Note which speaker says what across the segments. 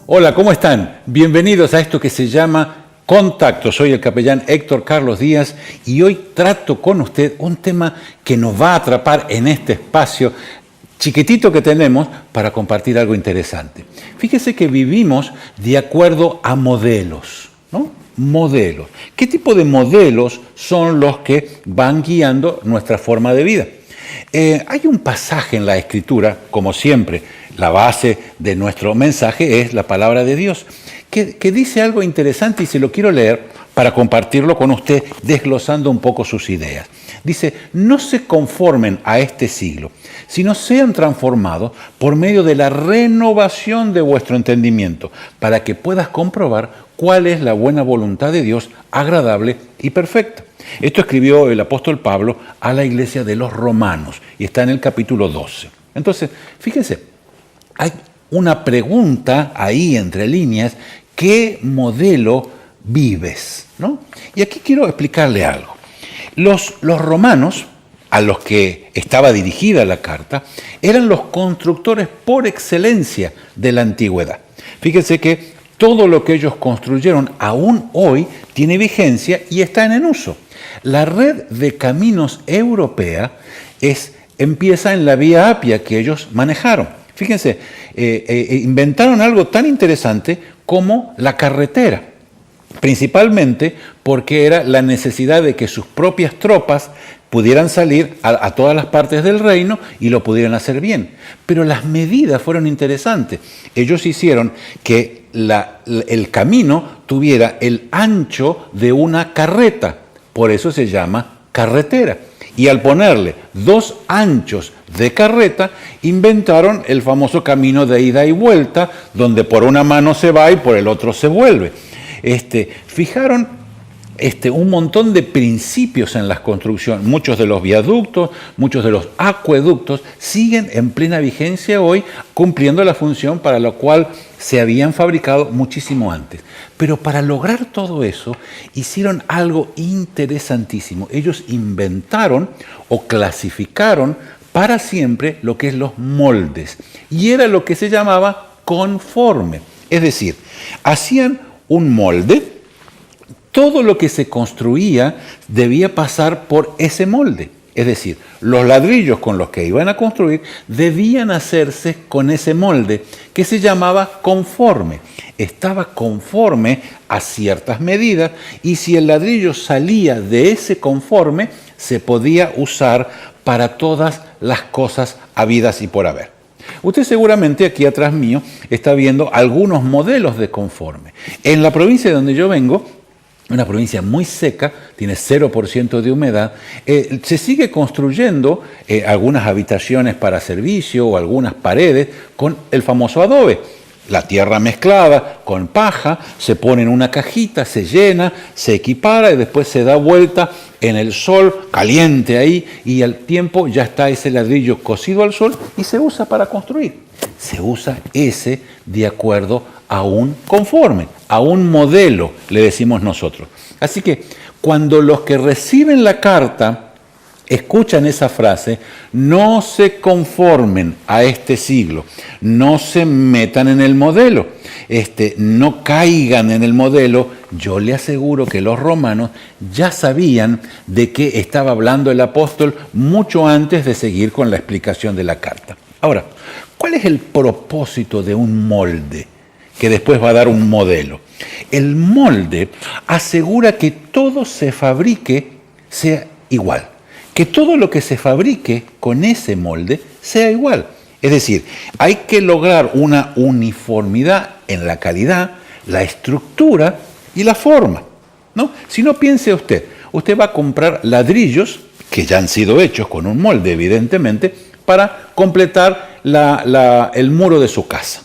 Speaker 1: Hola, ¿cómo están? Bienvenidos a esto que se llama Contacto. Soy el capellán Héctor Carlos Díaz y hoy trato con usted un tema que nos va a atrapar en este espacio chiquitito que tenemos para compartir algo interesante. Fíjese que vivimos de acuerdo a modelos, ¿no? Modelos. ¿Qué tipo de modelos son los que van guiando nuestra forma de vida? Hay un pasaje en la Escritura, como siempre, la base de nuestro mensaje es la palabra de Dios, que dice algo interesante y se lo quiero leer para compartirlo con usted, desglosando un poco sus ideas. Dice, no se conformen a este siglo, sino sean transformados por medio de la renovación de vuestro entendimiento, para que puedas comprobar cuál es la buena voluntad de Dios, agradable y perfecta. Esto escribió el apóstol Pablo a la iglesia de los romanos y está en el capítulo 12. Entonces, fíjense, hay una pregunta ahí entre líneas, ¿qué modelo vives? ¿No? Y aquí quiero explicarle algo. Los romanos, a los que estaba dirigida la carta, eran los constructores por excelencia de la antigüedad. Fíjense que todo lo que ellos construyeron aún hoy tiene vigencia y está en uso. La red de caminos europea empieza en la Vía Apia que ellos manejaron. Fíjense, inventaron algo tan interesante como la carretera, principalmente porque era la necesidad de que sus propias tropas pudieran salir a todas las partes del reino y lo pudieran hacer bien. Pero las medidas fueron interesantes. Ellos hicieron que el camino tuviera el ancho de una carreta, por eso se llama carretera. Y al ponerle 2 anchos de carreta, inventaron el famoso camino de ida y vuelta, donde por una mano se va y por el otro se vuelve. Fijaron un montón de principios en la construcción. Muchos de los viaductos, muchos de los acueductos siguen en plena vigencia hoy, cumpliendo la función para la cual se habían fabricado muchísimo antes. Pero para lograr todo eso, hicieron algo interesantísimo. Ellos inventaron o clasificaron para siempre lo que es los moldes. Y era lo que se llamaba conforme. Es decir, hacían un molde. Todo lo que se construía debía pasar por ese molde. Es decir, los ladrillos con los que iban a construir debían hacerse con ese molde que se llamaba conforme. Estaba conforme a ciertas medidas y si el ladrillo salía de ese conforme, se podía usar para todas las cosas habidas y por haber. Usted seguramente aquí atrás mío está viendo algunos modelos de conforme. En la provincia de donde yo vengo, una provincia muy seca, tiene 0% de humedad, se sigue construyendo algunas habitaciones para servicio o algunas paredes con el famoso adobe. La tierra mezclada con paja, se pone en una cajita, se llena, se equipara y después se da vuelta en el sol, caliente ahí, y al tiempo ya está ese ladrillo cocido al sol y se usa para construir. Se usa ese de acuerdo a un conforme, a un modelo, le decimos nosotros. Así que cuando los que reciben la carta escuchan esa frase, no se conformen a este siglo, no se metan en el modelo, no caigan en el modelo. Yo le aseguro que los romanos ya sabían de qué estaba hablando el apóstol mucho antes de seguir con la explicación de la carta. Ahora, ¿cuál es el propósito de un molde que después va a dar un modelo? El molde asegura que todo se fabrique sea igual, que todo lo que se fabrique con ese molde sea igual. Es decir, hay que lograr una uniformidad en la calidad, la estructura y la forma, ¿no? Si no, piense usted va a comprar ladrillos que ya han sido hechos con un molde, evidentemente, para completar el muro de su casa.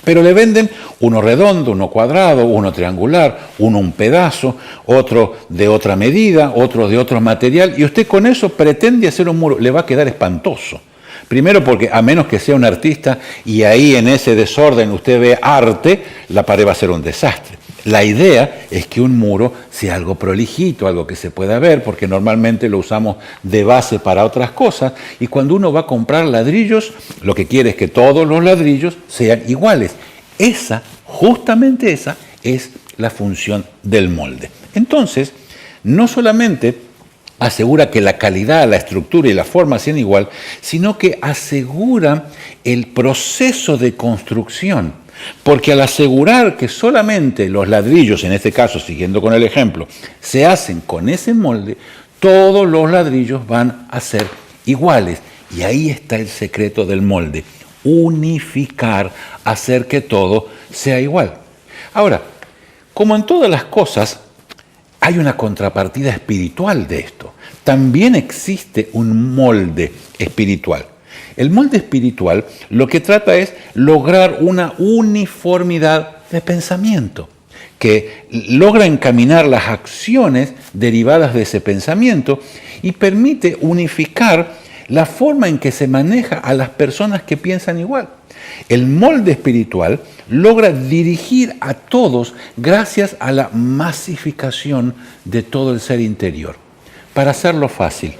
Speaker 1: Pero le venden uno redondo, uno cuadrado, uno triangular, uno un pedazo, otro de otra medida, otro de otro material, y usted con eso pretende hacer un muro. Le va a quedar espantoso. Primero porque a menos que sea un artista y ahí en ese desorden usted ve arte, la pared va a ser un desastre. La idea es que un muro sea algo prolijito, algo que se pueda ver, porque normalmente lo usamos de base para otras cosas, y cuando uno va a comprar ladrillos, lo que quiere es que todos los ladrillos sean iguales. Esa Justamente esa es la función del molde. Entonces, no solamente asegura que la calidad, la estructura y la forma sean igual, sino que asegura el proceso de construcción. Porque al asegurar que solamente los ladrillos, en este caso, siguiendo con el ejemplo, se hacen con ese molde, todos los ladrillos van a ser iguales. Y ahí está el secreto del molde: unificar, hacer que todo sea igual. Ahora, como en todas las cosas, hay una contrapartida espiritual de esto. También existe un molde espiritual. El molde espiritual lo que trata es lograr una uniformidad de pensamiento, que logra encaminar las acciones derivadas de ese pensamiento y permite unificar la forma en que se maneja a las personas que piensan igual. El molde espiritual logra dirigir a todos gracias a la masificación de todo el ser interior. Para hacerlo fácil,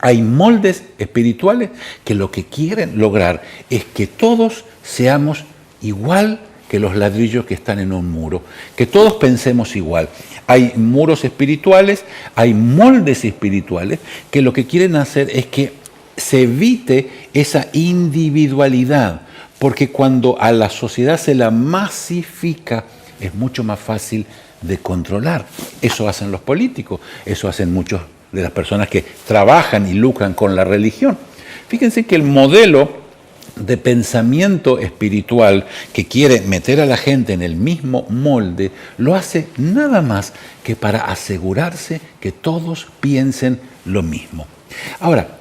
Speaker 1: hay moldes espirituales que lo que quieren lograr es que todos seamos igual que los ladrillos que están en un muro, que todos pensemos igual. Hay muros espirituales, hay moldes espirituales que lo que quieren hacer es que se evite esa individualidad, porque cuando a la sociedad se la masifica es mucho más fácil de controlar. Eso hacen los políticos, eso hacen muchos de las personas que trabajan y lucran con la religión. Fíjense que el modelo de pensamiento espiritual que quiere meter a la gente en el mismo molde lo hace nada más que para asegurarse que todos piensen lo mismo. Ahora,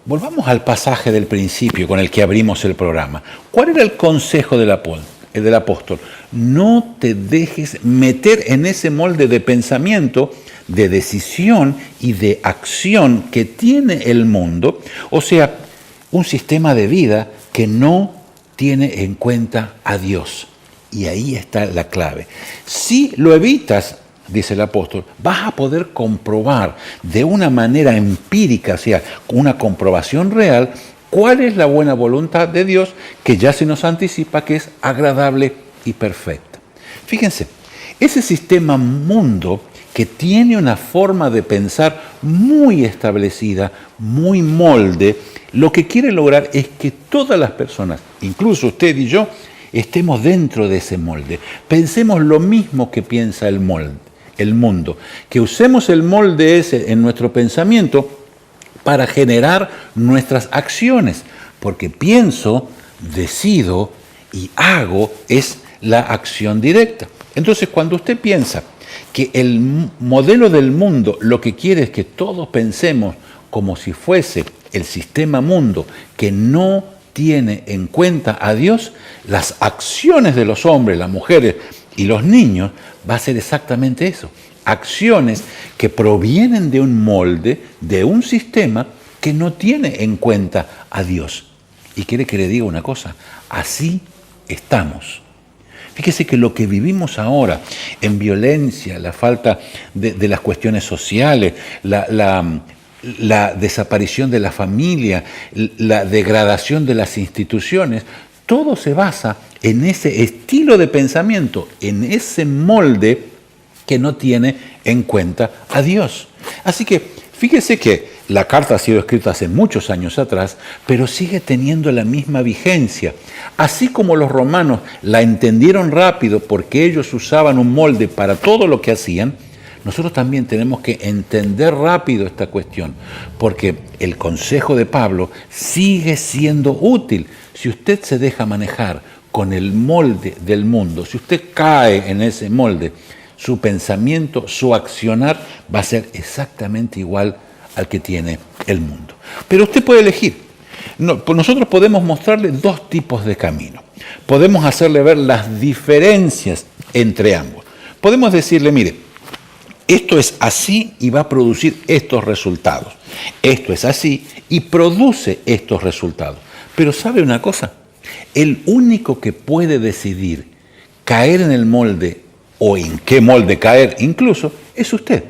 Speaker 1: volvamos al pasaje del principio con el que abrimos el programa. ¿Cuál era el consejo del apóstol? No te dejes meter en ese molde de pensamiento, de decisión y de acción que tiene el mundo, o sea, un sistema de vida que no tiene en cuenta a Dios. Y ahí está la clave. Si lo evitas, dice el apóstol, vas a poder comprobar de una manera empírica, o sea, una comprobación real, cuál es la buena voluntad de Dios, que ya se nos anticipa que es agradable y perfecta. Fíjense, ese sistema mundo que tiene una forma de pensar muy establecida, muy molde, lo que quiere lograr es que todas las personas, incluso usted y yo, estemos dentro de ese molde. Pensemos lo mismo que piensa el mundo, que usemos el molde ese en nuestro pensamiento para generar nuestras acciones, porque pienso, decido y hago es la acción directa. Entonces, cuando usted piensa que el modelo del mundo lo que quiere es que todos pensemos como si fuese el sistema mundo que no tiene en cuenta a Dios, las acciones de los hombres, las mujeres y los niños va a ser exactamente eso. Acciones que provienen de un molde, de un sistema que no tiene en cuenta a Dios. Y quiere que le diga una cosa, así estamos. Fíjese que lo que vivimos ahora en violencia, la falta de las cuestiones sociales, la desaparición de la familia, la degradación de las instituciones, todo se basa en ese estilo de pensamiento, en ese molde que no tiene en cuenta a Dios. Así que fíjese que la carta ha sido escrita hace muchos años atrás, pero sigue teniendo la misma vigencia. Así como los romanos la entendieron rápido porque ellos usaban un molde para todo lo que hacían, nosotros también tenemos que entender rápido esta cuestión, porque el consejo de Pablo sigue siendo útil. Si usted se deja manejar con el molde del mundo, si usted cae en ese molde, su pensamiento, su accionar va a ser exactamente igual al que tiene el mundo. Pero usted puede elegir. Nosotros podemos mostrarle dos tipos de camino. Podemos hacerle ver las diferencias entre ambos. Podemos decirle, mire, esto es así y va a producir estos resultados. Esto es así y produce estos resultados. Pero ¿sabe una cosa? El único que puede decidir caer en el molde o en qué molde caer incluso es usted.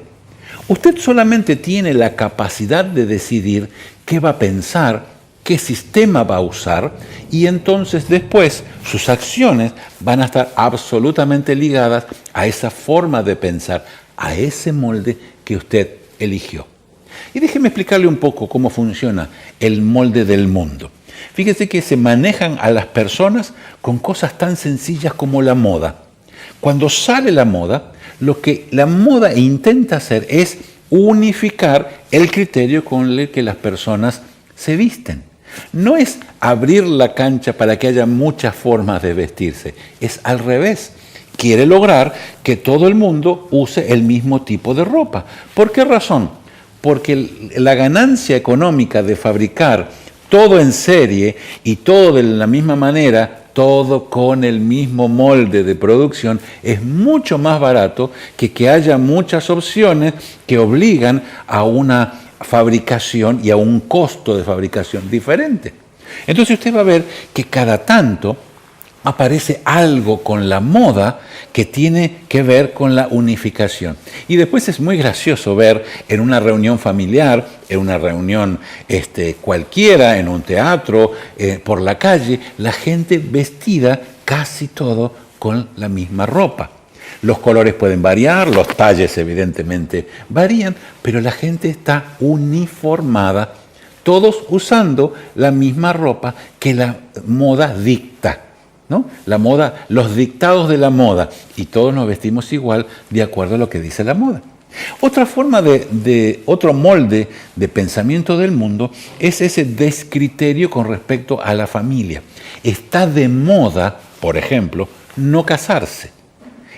Speaker 1: Usted solamente tiene la capacidad de decidir qué va a pensar, qué sistema va a usar, y entonces después sus acciones van a estar absolutamente ligadas a esa forma de pensar, a ese molde que usted eligió. Y déjeme explicarle un poco cómo funciona el molde del mundo. Fíjese que se manejan a las personas con cosas tan sencillas como la moda. Cuando sale la moda, lo que la moda intenta hacer es unificar el criterio con el que las personas se visten. No es abrir la cancha para que haya muchas formas de vestirse, es al revés. Quiere lograr que todo el mundo use el mismo tipo de ropa. ¿Por qué razón? Porque la ganancia económica de fabricar todo en serie y todo de la misma manera, todo con el mismo molde de producción, es mucho más barato que haya muchas opciones que obligan a una fabricación y a un costo de fabricación diferente. Entonces usted va a ver que cada tanto aparece algo con la moda que tiene que ver con la unificación. Y después es muy gracioso ver en una reunión familiar, en una reunión cualquiera, en un teatro, por la calle, la gente vestida casi todo con la misma ropa. Los colores pueden variar, los talles evidentemente varían, pero la gente está uniformada, todos usando la misma ropa que la moda dicta. ¿No? La moda, los dictados de la moda, y todos nos vestimos igual de acuerdo a lo que dice la moda. Otra forma otro molde de pensamiento del mundo es ese descriterio con respecto a la familia. Está de moda, por ejemplo, no casarse.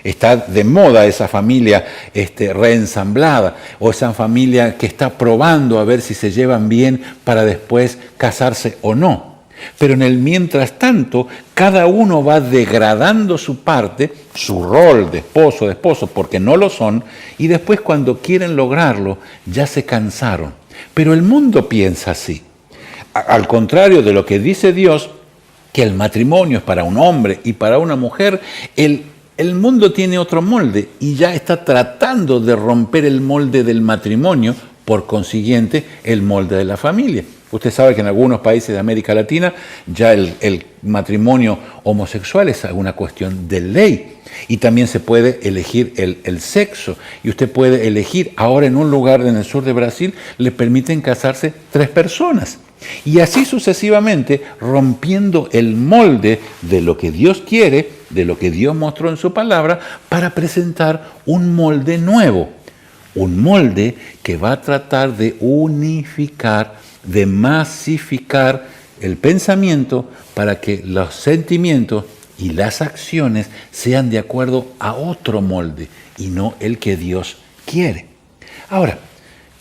Speaker 1: Está de moda esa familia reensamblada, o esa familia que está probando a ver si se llevan bien para después casarse o no. Pero en el mientras tanto, cada uno va degradando su parte, su rol de esposo, porque no lo son, y después cuando quieren lograrlo, ya se cansaron. Pero el mundo piensa así. Al contrario de lo que dice Dios, que el matrimonio es para un hombre y para una mujer, el mundo tiene otro molde y ya está tratando de romper el molde del matrimonio, por consiguiente, el molde de la familia. Usted sabe que en algunos países de América Latina ya el matrimonio homosexual es una cuestión de ley. Y también se puede elegir el sexo. Y usted puede elegir, ahora en un lugar en el sur de Brasil, le permiten casarse 3 personas. Y así sucesivamente, rompiendo el molde de lo que Dios quiere, de lo que Dios mostró en su palabra, para presentar un molde nuevo. Un molde que va a tratar de unificar, de masificar el pensamiento para que los sentimientos y las acciones sean de acuerdo a otro molde y no el que Dios quiere. Ahora,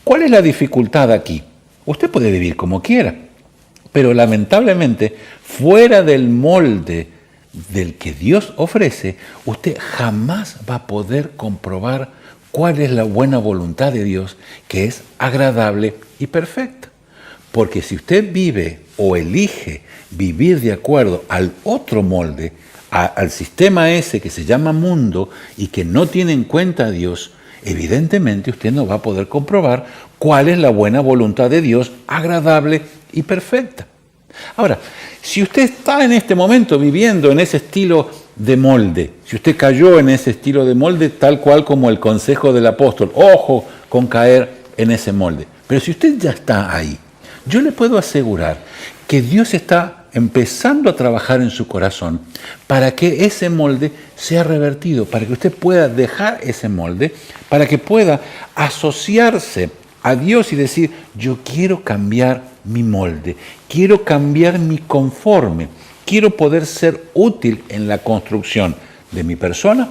Speaker 1: ¿cuál es la dificultad aquí? Usted puede vivir como quiera, pero lamentablemente fuera del molde del que Dios ofrece, usted jamás va a poder comprobar cuál es la buena voluntad de Dios, que es agradable y perfecta. Porque si usted vive o elige vivir de acuerdo al otro molde, al sistema ese que se llama mundo y que no tiene en cuenta a Dios, evidentemente usted no va a poder comprobar cuál es la buena voluntad de Dios, agradable y perfecta. Ahora, si usted está en este momento viviendo en ese estilo de molde, si usted cayó en ese estilo de molde tal cual como el consejo del apóstol, ojo con caer en ese molde, pero si usted ya está ahí, yo le puedo asegurar que Dios está empezando a trabajar en su corazón para que ese molde sea revertido, para que usted pueda dejar ese molde, para que pueda asociarse a Dios y decir, yo quiero cambiar mi molde, quiero cambiar mi conforme, quiero poder ser útil en la construcción de mi persona,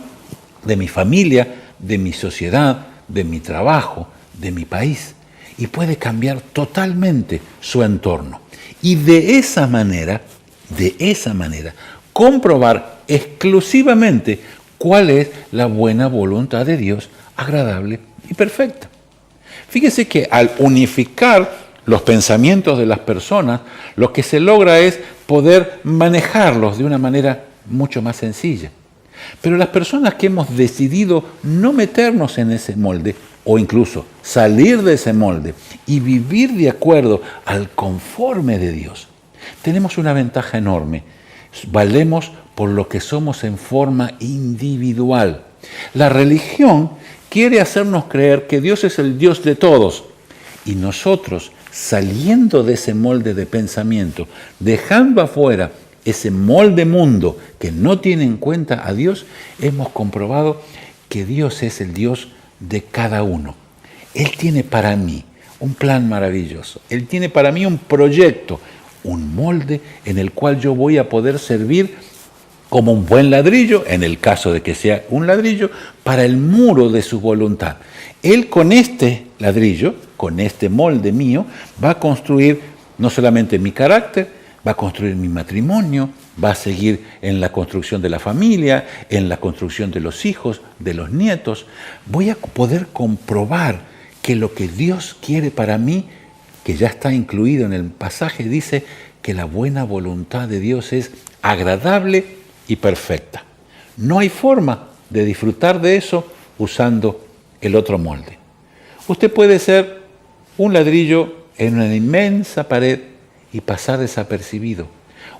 Speaker 1: de mi familia, de mi sociedad, de mi trabajo, de mi país. Y puede cambiar totalmente su entorno. Y de esa manera, comprobar exclusivamente cuál es la buena voluntad de Dios, agradable y perfecta. Fíjese que al unificar los pensamientos de las personas, lo que se logra es poder manejarlos de una manera mucho más sencilla. Pero las personas que hemos decidido no meternos en ese molde, o incluso salir de ese molde y vivir de acuerdo al conforme de Dios, Tenemos una ventaja enorme. Valemos por lo que somos en forma individual. La religión quiere hacernos creer que Dios es el Dios de todos. Y nosotros, saliendo de ese molde de pensamiento, dejando afuera ese molde mundo que no tiene en cuenta a Dios, hemos comprobado que Dios es el Dios de cada uno. Él tiene para mí un plan maravilloso. Él tiene para mí un proyecto, un molde en el cual yo voy a poder servir como un buen ladrillo, en el caso de que sea un ladrillo, para el muro de su voluntad. Él con este ladrillo, con este molde mío, va a construir no solamente mi carácter, va a construir mi matrimonio, va a seguir en la construcción de la familia, en la construcción de los hijos, de los nietos. Voy a poder comprobar que lo que Dios quiere para mí, que ya está incluido en el pasaje, dice que la buena voluntad de Dios es agradable y perfecta. No hay forma de disfrutar de eso usando el otro molde. Usted puede ser un ladrillo en una inmensa pared y pasar desapercibido,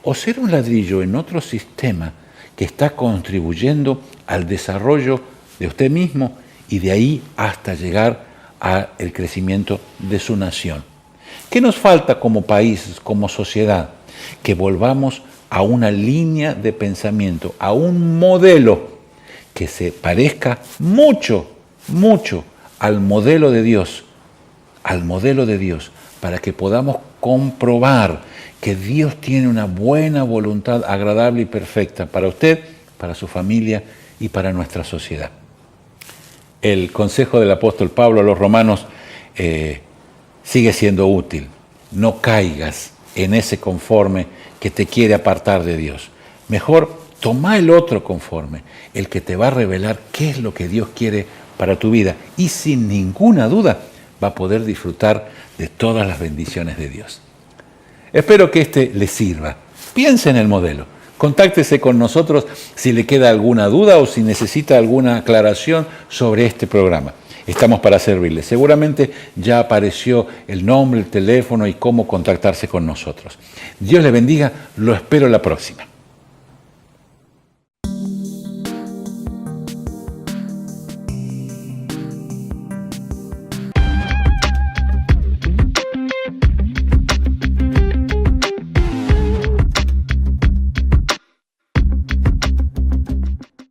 Speaker 1: o ser un ladrillo en otro sistema que está contribuyendo al desarrollo de usted mismo y de ahí hasta llegar al crecimiento de su nación. ¿Qué nos falta como país, como sociedad? Que volvamos a una línea de pensamiento, a un modelo que se parezca mucho, mucho al modelo de Dios, para que podamos comprobar que Dios tiene una buena voluntad agradable y perfecta para usted, para su familia y para nuestra sociedad. El consejo del apóstol Pablo a los romanos sigue siendo útil. No caigas en ese conforme que te quiere apartar de Dios. Mejor toma el otro conforme, el que te va a revelar qué es lo que Dios quiere para tu vida y sin ninguna duda va a poder disfrutar de todas las bendiciones de Dios. Espero que este le sirva. Piense en el modelo. Contáctese con nosotros si le queda alguna duda o si necesita alguna aclaración sobre este programa. Estamos para servirle. Seguramente ya apareció el nombre, el teléfono y cómo contactarse con nosotros. Dios le bendiga. Lo espero la próxima.